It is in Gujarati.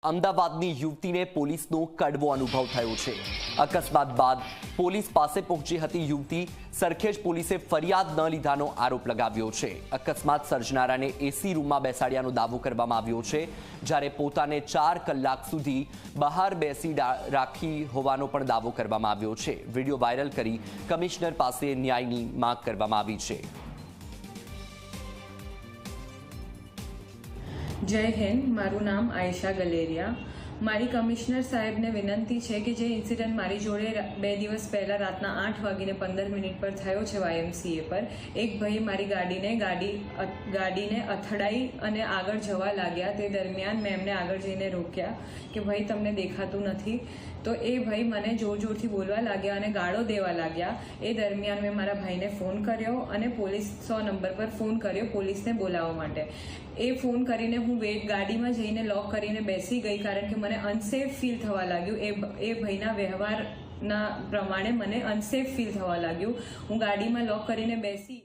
અમદાવાદની યુવતીને પોલીસનો કડવો અનુભવ થયો છે। અકસ્માત બાદ પોલીસ પાસે પહોંચી હતી યુવતી। સરખેજ પોલીસે ફરિયાદ ન લીધાનો આરોપ લગાવ્યો છે। અકસ્માત સર્જનારાને એસી રૂમમાં બેસાડ્યાનો દાવો કરવામાં આવ્યો છે, જ્યારે પોતાને 4 કલાક સુધી બહાર બેસી રાખી હોવાનો પણ દાવો કરવામાં આવ્યો છે। વિડીયો વાયરલ કરી કમિશનર પાસે ન્યાયની માંગ કરવામાં આવી છે। जय हिंद। मारू नाम आयशा गलेरिया। मारी कमिश्नर साहेब ने विनंती है कि जे इंसिडेंट मारी जोड़े 2 દિવસ पहला रातना 8:15 पर थयो छे YMCA पर एक भाई मारी गाड़ी ने અથડાઈ અને આગળ જવા લાગ્યા। તે દરમિયાન મેં એમને આગળ જઈને રોક્યા કે ભાઈ તમને દેખાતું નથી, તો એ ભાઈ મને જોરથી બોલવા લાગ્યા અને ગાળો દેવા લાગ્યા। એ દરમિયાન મેં મારા ભાઈને ફોન કર્યો અને પોલીસ 100 નંબર પર ફોન કર્યો પોલીસને બોલાવવા માટે। એ ફોન કરીને હું ગાડીમાં જઈને લોક કરીને બેસી ગઈ, કારણ કે મને અનસેફ ફીલ થવા લાગ્યું। એ ભાઈના વ્યવહારના પ્રમાણે મને અનસેફ ફીલ થવા લાગ્યું। હું ગાડીમાં લોક કરીને બેસી